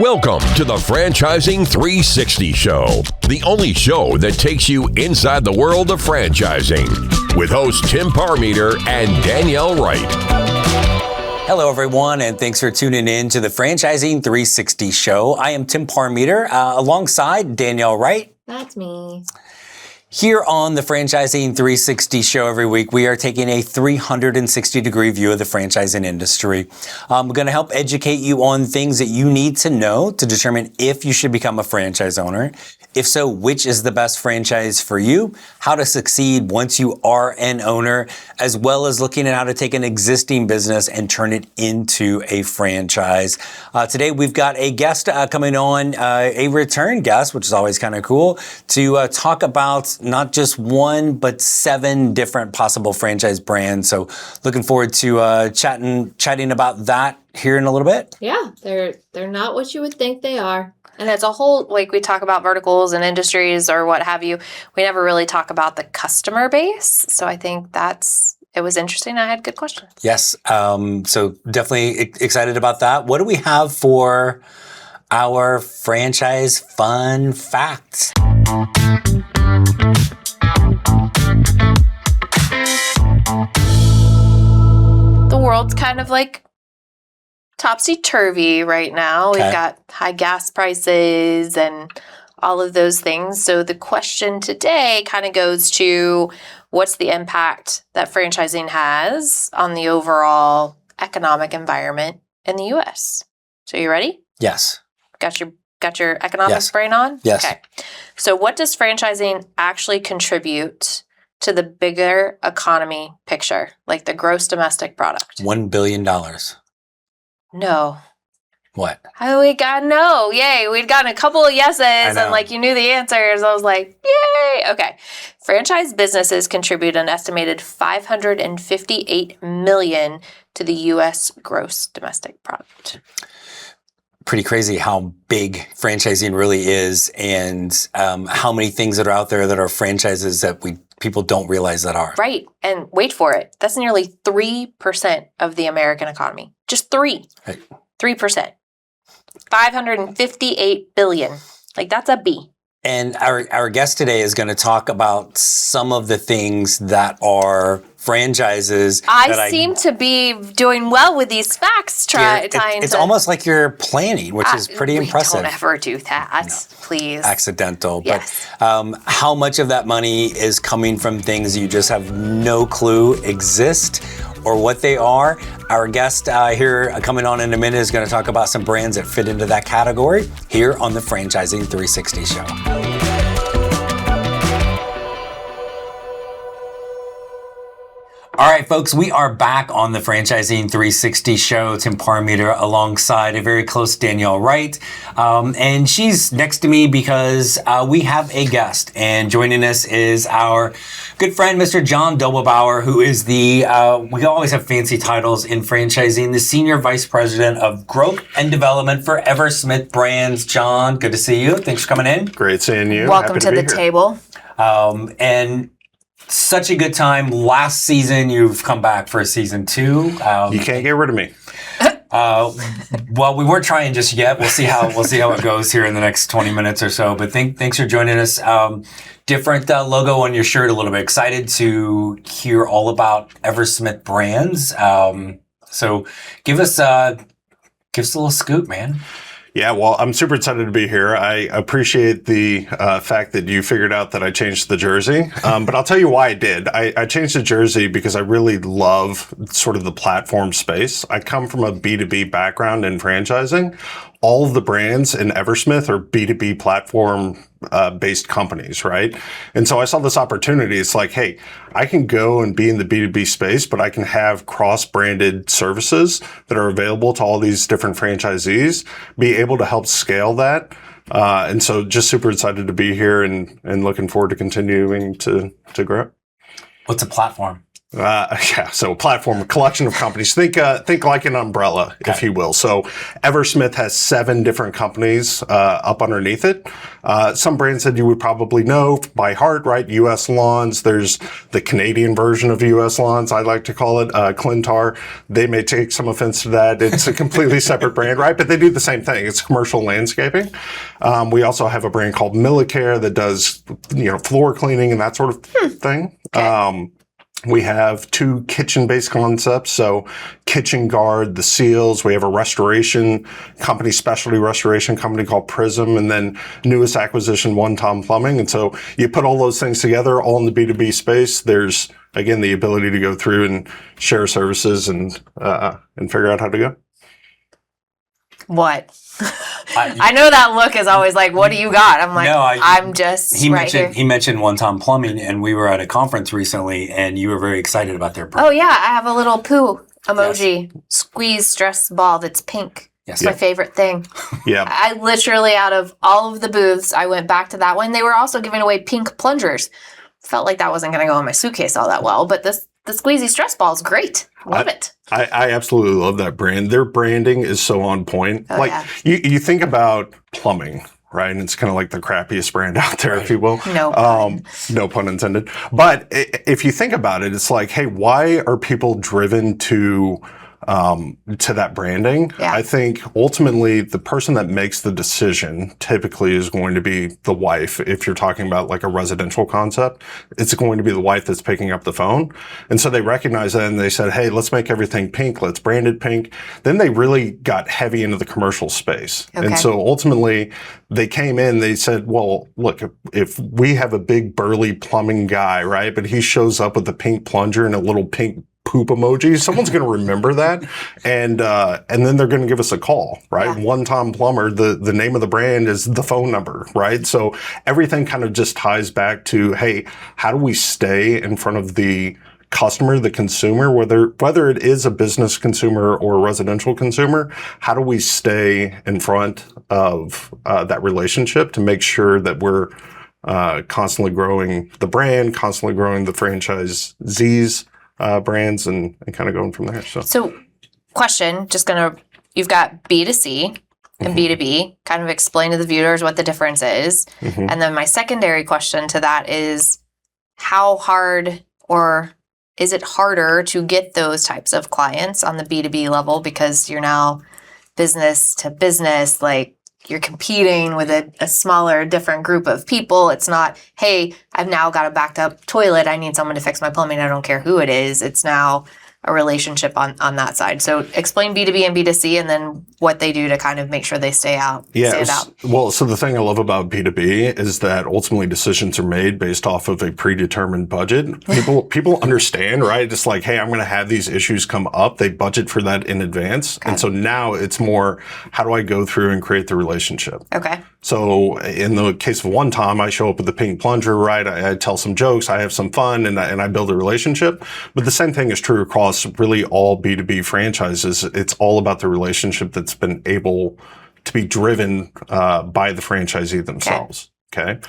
Welcome to the Franchising 360 Show, the only show that takes you inside the world of franchising, with hosts Tim Parmeter and Danielle Wright. Hello, everyone, and thanks for tuning in to the Franchising 360 Show. I am Tim Parmeter, alongside Danielle Wright. That's me. Here on the Franchising 360 Show every week, we are taking a 360-degree view of the franchising industry. We're going to help educate you on things that you need to know to determine if you should become a franchise owner. If so, which is the best franchise for you, how to succeed once you are an owner, as well as looking at how to take an existing business and turn it into a franchise. Today, we've got a guest coming on, a return guest, which is always kind of cool, to talk about not just one, but 7 different possible franchise brands. So looking forward to chatting about that here in a little bit. Yeah, they're not what you would think they are. And it's a whole, like we talk about verticals and industries or what have you, we never really talk about the customer base. So I think it was interesting. I had good questions. Yes. So definitely excited about that. What do we have for our franchise fun facts? The world's kind of like topsy-turvy right now. Okay. We've got high gas prices and all of those things. So the question today kind of goes to what's the impact that franchising has on the overall economic environment in the U.S. So you ready? Yes. Got your economics brain on? Yes. Okay. So what does franchising actually contribute to the bigger economy picture, like the gross domestic product? $1 billion. No. What? Oh, we got no. Yay. We'd gotten a couple of yeses and like you knew the answers. I was like, yay. Okay. Franchise businesses contribute an estimated $558 million to the U.S. gross domestic product. Pretty crazy how big franchising really is, and how many things that are out there that are franchises that people don't realize that are. Right. And wait for it. That's nearly 3% of the American economy. Just 3%. Right. 3%. 558 billion. Like that's a B. And our guest today is going to talk about some of the things that are franchises. I seem to be doing well with these facts. It's almost like you're planning, which is pretty impressive. Don't ever do that, please. Accidental. Yes. But how much of that money is coming from things you just have no clue exist or what they are? Our guest here coming on in a minute is going to talk about some brands that fit into that category here on the Franchising 360 Show. All right, folks, we are back on the Franchising 360 Show. Tim Parmeter alongside a very close Danielle Wright. And she's next to me because we have a guest. And joining us is our good friend, Mr. John Dobelbower, who is we always have fancy titles in franchising, the Senior Vice President of Growth and Development for EverSmith Brands. John, good to see you. Thanks for coming in. Great seeing you. Welcome to the table. And such a good time. Last season, you've come back for season 2. You can't get rid of me. Well, we weren't trying just yet. We'll see how it goes here in the next 20 minutes or so. But thanks for joining us. Different logo on your shirt a little bit. Excited to hear all about EverSmith Brands. So give us a little scoop, man. Yeah, well, I'm super excited to be here. I appreciate the fact that you figured out that I changed the jersey, but I'll tell you why I did. I changed the jersey because I really love sort of the platform space. I come from a B2B background in franchising. All of the brands in EverSmith are B2B platform based companies, right? And so I saw this opportunity. It's like, hey, I can go and be in the B2B space, but I can have cross-branded services that are available to all these different franchisees, be able to help scale that. And so just super excited to be here and looking forward to continuing to grow. What's a platform? So a platform, a collection of companies. Think like an umbrella, if you will. So EverSmith has 7 different companies up underneath it. Some brands that you would probably know by heart, right? U.S. Lawns. There's the Canadian version of U.S. Lawns, I like to call it, Clintar. They may take some offense to that. It's a completely separate brand, right? But they do the same thing. It's commercial landscaping. We also have a brand called Millicare that does, floor cleaning and that sort of thing. Okay. We have 2 kitchen-based concepts. So Kitchen Guard, the seals. We have a restoration company, specialty restoration company called Prism, and then newest acquisition, One Tom Plumbing. And so you put all those things together, all in the B2B space. There's, again, the ability to go through and share services and figure out how to go. What? I know that look is always like, what do you got? I'm like, I'm just he right here. He mentioned One Tom Plumbing, and we were at a conference recently, and you were very excited about their product. Oh, yeah. I have a little poo emoji, squeeze stress ball that's pink. Yes. It's my favorite thing. Yeah. I literally, out of all of the booths, I went back to that one. They were also giving away pink plungers. Felt like that wasn't going to go in my suitcase all that well, but the squeezy stress ball is great. Love it. I absolutely love that brand. Their branding is so on point. Oh, yeah. You think about plumbing, right? And it's kind of like the crappiest brand out there, if you will. No pun intended. But if you think about it, it's like, hey, why are people driven to that branding? Yeah. I think ultimately the person that makes the decision typically is going to be the wife. If you're talking about like a residential concept, it's going to be the wife that's picking up the phone. And so they recognize that and they said, hey, let's make everything pink. Let's brand it pink. Then they really got heavy into the commercial space. Okay. And so ultimately they came in, they said, well, look, if we have a big burly plumbing guy, right? But he shows up with a pink plunger and a little pink poop emoji, someone's going to remember that, and then they're going to give us a call, right? Yeah. One Tom Plumber, the name of the brand is the phone number, right? So everything kind of just ties back to, hey, how do we stay in front of the customer, the consumer, whether it is a business consumer or a residential consumer, how do we stay in front of that relationship to make sure that we're constantly growing the brand, constantly growing the franchisees, brands and kind of going from there. So question, you've got B2C and B2B, kind of explain to the viewers what the difference is. And then my secondary question to that is, how hard or is it harder to get those types of clients on the B2B level because you're now business to business, like you're competing with a smaller, different group of people. It's not, hey, I've now got a backed up toilet. I need someone to fix my plumbing. I don't care who it is. It's now a relationship on that side. So explain B2B and B2C and then what they do to kind of make sure they stand out. Well, so the thing I love about B2B is that ultimately decisions are made based off of a predetermined budget. People understand, right? It's like, hey, I'm going to have these issues come up. They budget for that in advance. Okay. And so now it's more, how do I go through and create the relationship? Okay. So in the case of One Tom, I show up with the pink plunger, right? I tell some jokes, I have some fun, and I build a relationship. But the same thing is true across really all B2B franchises. It's all about the relationship that's been able to be driven by the franchisee themselves. Okay.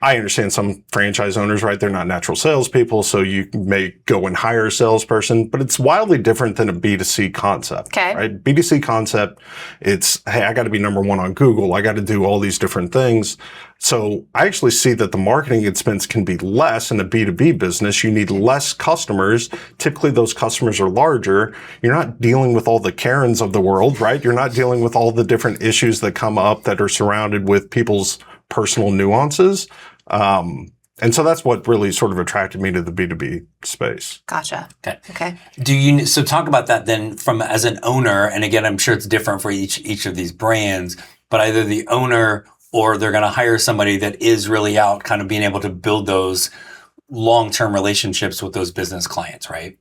I understand some franchise owners, right? They're not natural salespeople, so you may go and hire a salesperson, but it's wildly different than a B2C concept, right? B2C concept, it's, hey, I got to be number one on Google. I got to do all these different things. So I actually see that the marketing expense can be less in a B2B business. You need less customers. Typically, those customers are larger. You're not dealing with all the Karens of the world, right? You're not dealing with all the different issues that come up that are surrounded with people's personal nuances. And so that's what really sort of attracted me to the B2B space. Gotcha. Okay. So talk about that then as an owner, and again, I'm sure it's different for each of these brands, but either the owner or they're going to hire somebody that is really out kind of being able to build those long-term relationships with those business clients, right?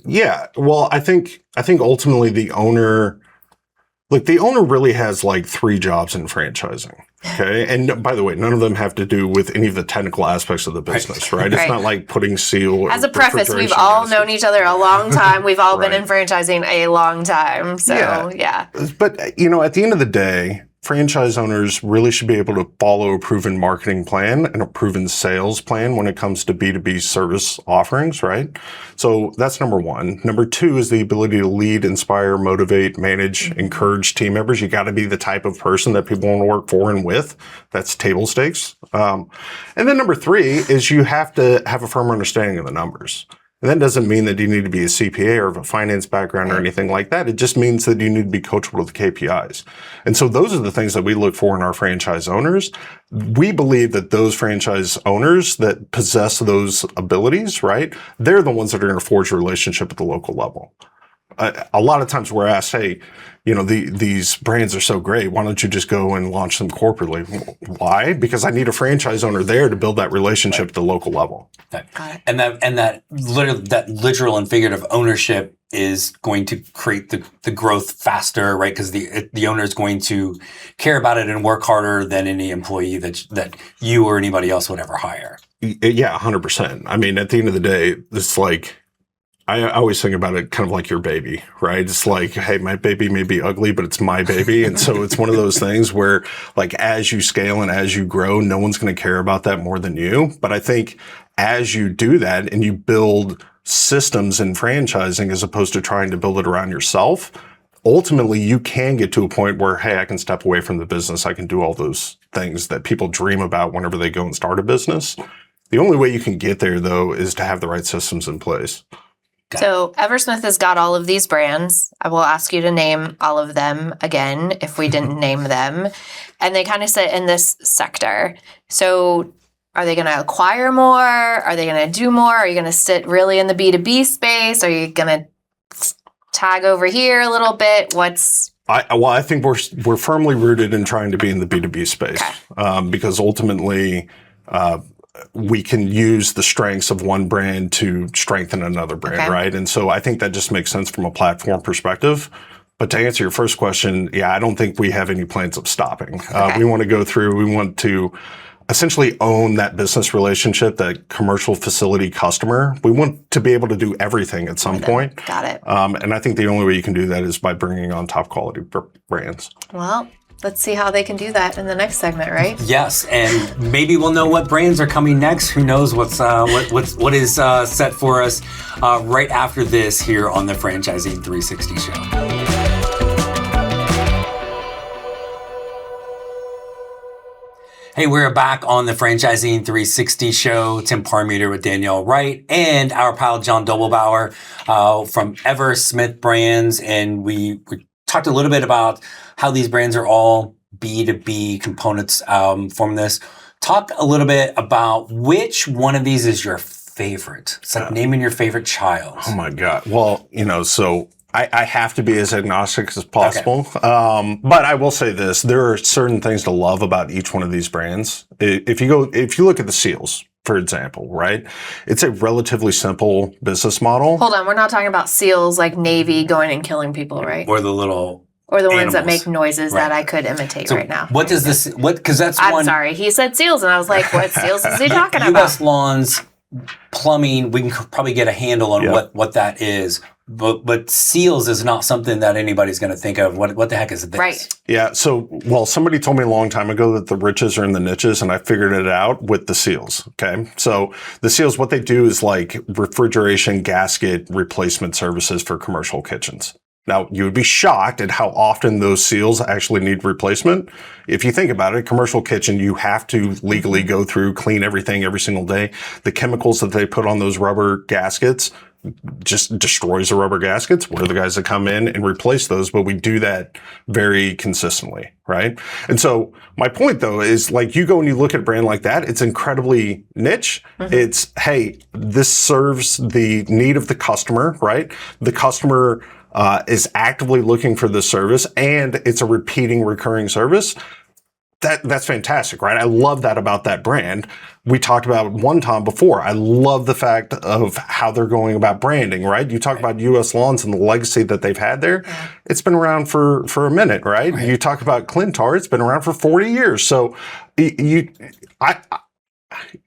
Yeah. Well, I think ultimately the owner really has like 3 jobs in franchising. Okay. And by the way, none of them have to do with any of the technical aspects of the business, right? It's not like putting seal. As a preface, we've all known each other a long time. We've all been in franchising a long time. So, yeah. But, at the end of the day, franchise owners really should be able to follow a proven marketing plan and a proven sales plan when it comes to B2B service offerings, right? So that's number one. Number two is the ability to lead, inspire, motivate, manage, encourage team members. You got to be the type of person that people want to work for and with. That's table stakes. And then number three is you have to have a firm understanding of the numbers. And that doesn't mean that you need to be a CPA or have a finance background or anything like that. It just means that you need to be coachable with KPIs. And so those are the things that we look for in our franchise owners. We believe that those franchise owners that possess those abilities, right, they're the ones that are going to forge a relationship at the local level. A lot of times we're asked, hey, these brands are so great. Why don't you just go and launch them corporately? Why? Because I need a franchise owner there to build that relationship at the local level. And that literal and figurative ownership is going to create the growth faster, right? Because the owner is going to care about it and work harder than any employee that you or anybody else would ever hire. Yeah, 100%. I mean, at the end of the day, it's like, I always think about it kind of like your baby, right? It's like, hey, my baby may be ugly, but it's my baby. And so it's one of those things where, like, as you scale and as you grow, no one's going to care about that more than you. But I think as you do that and you build systems in franchising as opposed to trying to build it around yourself, ultimately you can get to a point where, hey, I can step away from the business. I can do all those things that people dream about whenever they go and start a business. The only way you can get there, though, is to have the right systems in place. So EverSmith has got all of these brands. I will ask you to name all of them again if we didn't name them. And they kind of sit in this sector. So are they going to acquire more? Are they going to do more? Are you going to sit really in the B2B space? Are you going to tag over here a little bit? I think we're firmly rooted in trying to be in the B2B space, because ultimately we can use the strengths of one brand to strengthen another brand, right? And so I think that just makes sense from a platform perspective. But to answer your first question, I don't think we have any plans of stopping. We want to go through, we want to essentially own that business relationship, that commercial facility customer. We want to be able to do everything at some point. Got it. And I think the only way you can do that is by bringing on top quality brands. Well, let's see how they can do that in the next segment, right? Yes, and maybe we'll know what brands are coming next. Who knows what is set for us right after this here on the Franchising 360 show. Hey, we're back on the Franchising 360 show. Tim Parmeter with Danielle Wright and our pal John Dobelbower from EverSmith Brands, and we talked a little bit about how these brands are all B2B components from this. Talk a little bit about which one of these is your favorite. It's like naming your favorite child. Oh my God. Well, so I have to be as agnostic as possible. Okay. But I will say this, there are certain things to love about each one of these brands. If you look at the Seals, for example, right? It's a relatively simple business model. Hold on, we're not talking about seals like Navy going and killing people, right? Or the little Or the animals ones that make noises that I could imitate right now. What does this, because that's I'm sorry, he said seals, and I was like, what seals is he talking about? U.S. Lawns, plumbing, we can probably get a handle on what that is. But seals is not something that anybody's going to think of. What the heck is this? Right. Yeah. So, somebody told me a long time ago that the riches are in the niches, and I figured it out with the Seals. Okay. So the Seals, what they do is like refrigeration gasket replacement services for commercial kitchens. Now, you would be shocked at how often those seals actually need replacement. If you think about it, a commercial kitchen, you have to legally go through, clean everything every single day. The chemicals that they put on those rubber gaskets just destroys the rubber gaskets. We're the guys that come in and replace those, but we do that very consistently, right? And so my point, though, is like you go and you look at a brand like that, it's incredibly niche. Mm-hmm. It's, hey, this serves the need of the customer, right? The customer is actively looking for this service, and it's a repeating, recurring service. That's fantastic, right? I love that about that brand. We talked about one time before. I love the fact of how they're going about branding, right? You talk about U.S. Lawns and the legacy that they've had there. Yeah. It's been around for a minute, right? You talk about Clintar. It's been around for 40 years. So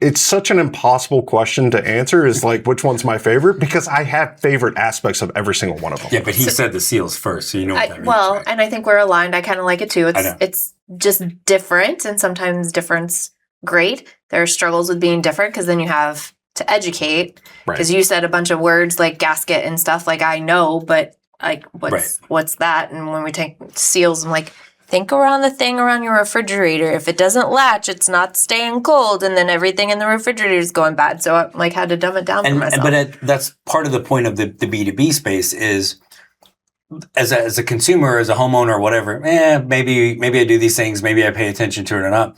it's such an impossible question to answer is like, which one's my favorite? Because I have favorite aspects of every single one of them. Yeah, but he said the seals first, so you know what that means. Well, right? and I think we're aligned. I kind of like it too. It's just different, and sometimes difference great. There are struggles with being different because then you have to educate. Because you said a bunch of words like gasket and stuff like I know, but like what's that? And when we take seals, I'm like, think around the thing around your refrigerator. If it doesn't latch, it's not staying cold, and then everything in the refrigerator is going bad. So I like had to dumb it down for myself. But that's part of the point of the B2B space is as a consumer, as a homeowner, or whatever. Maybe I do these things. Maybe I pay attention to it or not.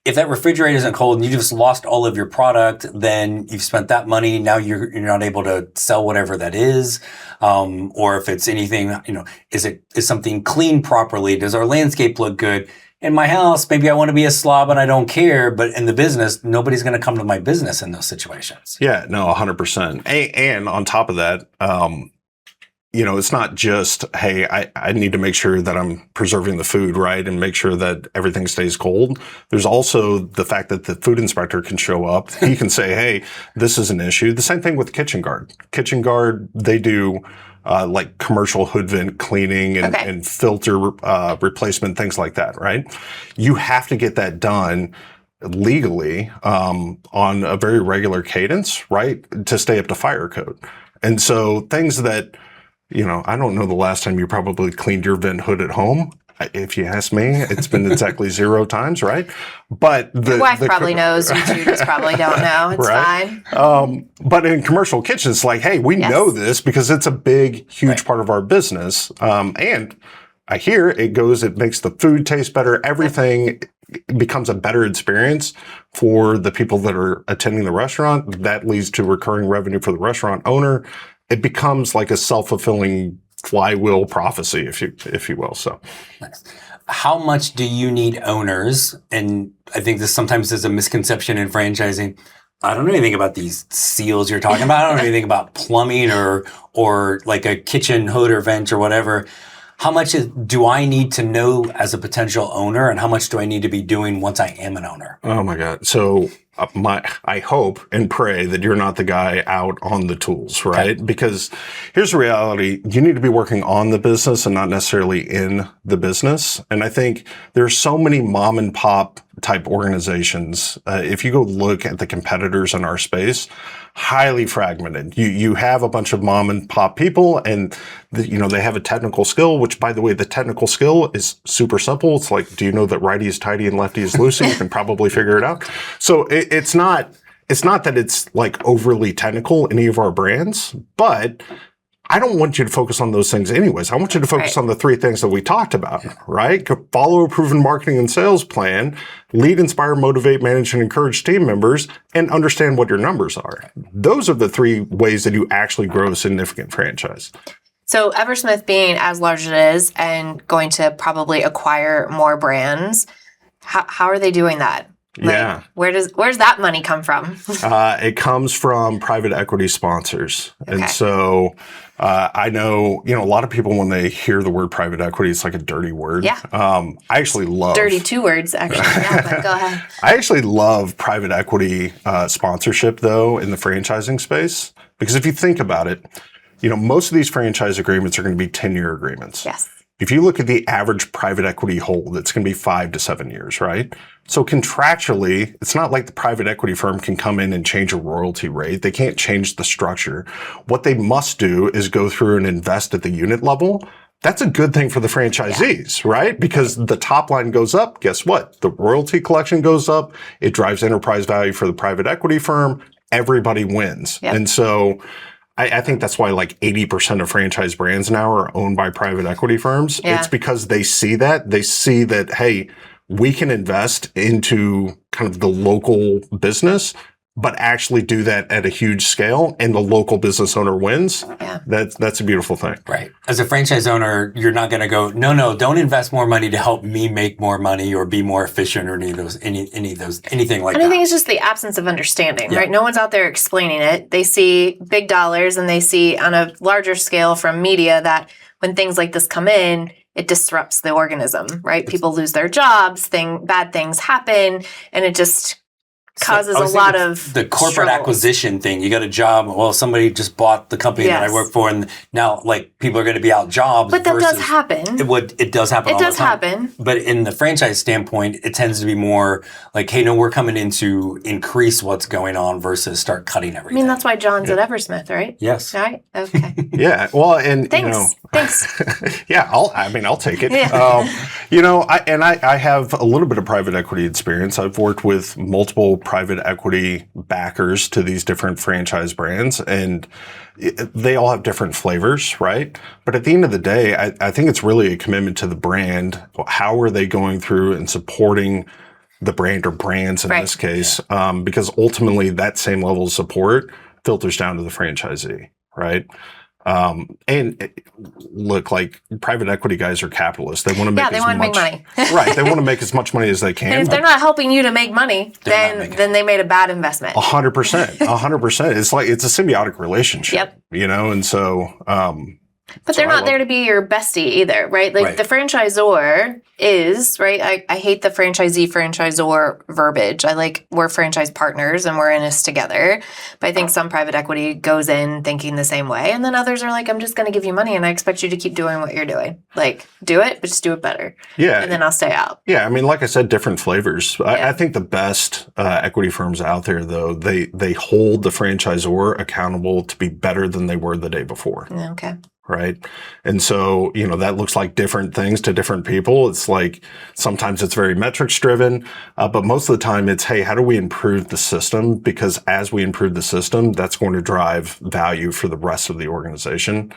If that refrigerator isn't cold and you just lost all of your product, then you've spent that money. Now you're not able to sell whatever that is. Or if it's anything, is something cleaned properly? Does our landscape look good? In my house, maybe I want to be a slob and I don't care, but in the business, nobody's going to come to my business in those situations. Yeah, no, 100%. And on top of that, it's not just, hey, I need to make sure that I'm preserving the food, right? And make sure that everything stays cold. There's also the fact that the food inspector can show up. He can say, hey, this is an issue. The same thing with Kitchen Guard. Kitchen Guard, they do like commercial hood vent cleaning and filter replacement, things like that, right? You have to get that done legally on a very regular cadence, right? To stay up to fire code. And so things that I don't know the last time you probably cleaned your vent hood at home. If you ask me, it's been exactly 0 times, right? But your wife probably knows. You two just probably don't know. It's fine. But in commercial kitchens, like, hey, we know this because it's a big, huge part of our business. And I hear it makes the food taste better. Everything becomes a better experience for the people that are attending the restaurant. That leads to recurring revenue for the restaurant owner. It becomes like a self-fulfilling flywheel prophecy, if you will. So, how much do you need owners? And I think this sometimes is a misconception in franchising. I don't know anything about these seals you're talking about. I don't know anything about plumbing or like a kitchen hood or vent or whatever. How much do I need to know as a potential owner, and how much do I need to be doing once I am an owner? Oh my God. So I hope and pray that you're not the guy out on the tools, right? Okay. Because here's the reality. You need to be working on the business and not necessarily in the business. And I think there's so many mom and pop type organizations. If you go look at the competitors in our space, highly fragmented. You have a bunch of mom and pop people, and they have a technical skill, which, by the way, the technical skill is super simple. It's like, do you know that righty is tighty and lefty is loosey? You can probably figure it out. So it's not that it's like overly technical, any of our brands, but I don't want you to focus on those things anyways. I want you to focus on the 3 things that we talked about, right? Follow a proven marketing and sales plan, lead, inspire, motivate, manage, and encourage team members, and understand what your numbers are. Those are the 3 ways that you actually grow a significant franchise. So EverSmith being as large as it is and going to probably acquire more brands, how are they doing that? Like, where's that money come from? It comes from private equity sponsors. Okay. And so I know, a lot of people, when they hear the word private equity, it's like a dirty word. Yeah. I actually love... Dirty 2 words, actually. Yeah, but go ahead. I actually love private equity sponsorship, though, in the franchising space. Because if you think about it, most of these franchise agreements are going to be 10-year agreements. Yes. If you look at the average private equity hold, it's going to be 5 to 7 years, right? So contractually, it's not like the private equity firm can come in and change a royalty rate. They can't change the structure. What they must do is go through and invest at the unit level. That's a good thing for the franchisees, right? Because the top line goes up. Guess what? The royalty collection goes up. It drives enterprise value for the private equity firm. Everybody wins. Yep. And so I think that's why like 80% of franchise brands now are owned by private equity firms. Yeah. It's because they see that. They see that, hey, we can invest into kind of the local business, but actually do that at a huge scale, and the local business owner wins. Yeah. That's a beautiful thing. Right. As a franchise owner, you're not going to go, no, don't invest more money to help me make more money or be more efficient or anything like that. And I think it's just the absence of understanding, right? No one's out there explaining it. They see big dollars, and they see on a larger scale from media that when things like this come in, it disrupts the organism, right? People lose their jobs, bad things happen, and it just causes I a was lot thinking of the corporate struggles. acquisition thing. You got a job. Well, somebody just bought the company that Yes. I work for, and now like people are going to be out jobs. But that does versus- happen. It does happen. It all does the time. happen. But in the franchise standpoint, it tends to be more like, hey, no, we're coming in to increase what's going on versus start cutting I everything. mean, that's why John's at EverSmith, right? Yes. Right? Okay. Yeah. Well, and Thanks. Thanks. yeah, I'll take it. Yeah. I have a little bit of private equity experience. I've worked with multiple private equity backers to these different franchise brands, and they all have different flavors, right? But at the end of the day, I think it's really a commitment to the brand. How are they going through and supporting the brand or brands in this case? Because ultimately that same level of support filters down to the franchisee, right? And look, like private equity guys are capitalists. They want to make they want to make money. Right. They want to make as much money as they can. And if they're not helping you to make money, then they made a bad investment. 100%. 100%. It's a symbiotic relationship. Yep. And so But they're not there to be your bestie either, right? Like the franchisor is, right? I hate the franchisee-franchisor verbiage. I like we're franchise partners and we're in this together. But I think some private equity goes in thinking the same way. And then others are like, I'm just going to give you money and I expect you to keep doing what you're doing. Like, do it, but just do it better. Yeah. And then I'll stay out. Yeah. I mean, like I said, different flavors. I think the best equity firms out there, though, they hold the franchisor accountable to be better than they were the day before. Okay. Right. And so, that looks like different things to different people. It's like sometimes it's very metrics driven, but most of the time it's, hey, how do we improve the system? Because as we improve the system, that's going to drive value for the rest of the organization,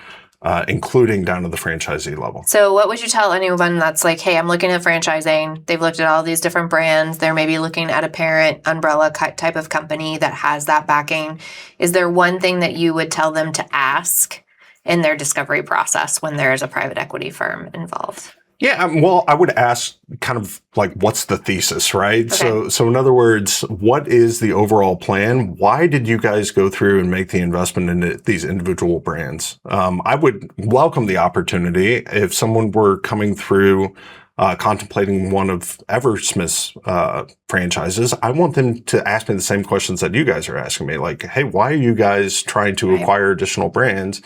including down to the franchisee level. So what would you tell anyone that's like, hey, I'm looking at franchising. They've looked at all these different brands. They're maybe looking at a parent umbrella type of company that has that backing. Is there one thing that you would tell them to ask in their discovery process when there is a private equity firm involved? Yeah, well, I would ask kind of like, what's the thesis, right? Okay. So in other words, what is the overall plan? Why did you guys go through and make the investment in these individual brands? I would welcome the opportunity if someone were coming through contemplating one of EverSmith's franchises. I want them to ask me the same questions that you guys are asking me. Like, hey, why are you guys trying to acquire additional brands?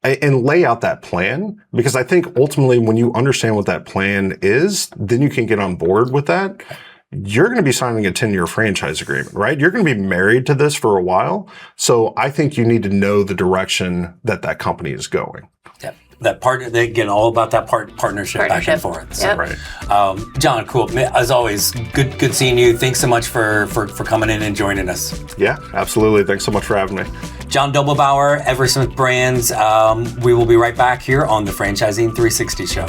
And lay out that plan, because I think ultimately when you understand what that plan is, then you can get on board with that. You're going to be signing a 10-year franchise agreement, right? You're going to be married to this for a while. So I think you need to know the direction that company is going. Yep. That partner, again, all about that partnership back and forth. So, Yep. Right. John, cool. As always, good seeing you. Thanks so much for coming in and joining us. Yeah, absolutely. Thanks so much for having me. John Dobelbower, EverSmith Brands. We will be right back here on the Franchising 360 Show.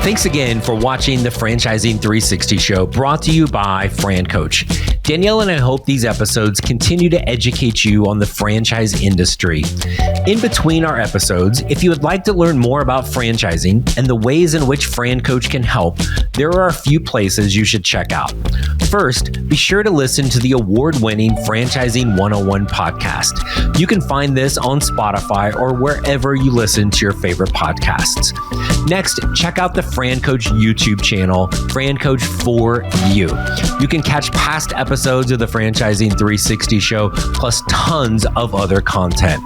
Thanks again for watching the Franchising 360 Show, brought to you by Fran Coach. Danielle and I hope these episodes continue to educate you on the franchise industry. In between our episodes, if you would like to learn more about franchising and the ways in which Fran Coach can help, there are a few places you should check out. First, be sure to listen to the award-winning Franchising 101 podcast. You can find this on Spotify or wherever you listen to your favorite podcasts. Next, check out the Fran Coach YouTube channel, Fran Coach for You. You can catch past episodes of the Franchising 360 Show, plus tons of other content.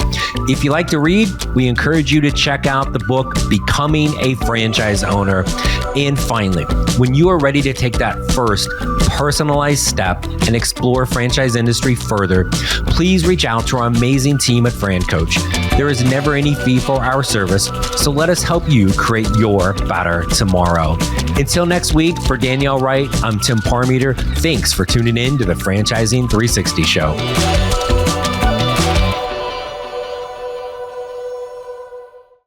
If you like to read, we encourage you to check out the book, Becoming a Franchise Owner. And finally, when you are ready to take that first personalized step and explore franchise industry further, please reach out to our amazing team at Fran Coach. There is never any fee for our service, so let us help you create your better tomorrow. Until next week, for Danielle Wright, I'm Tim Parmeter. Thanks for tuning in to the Franchising 360 Show.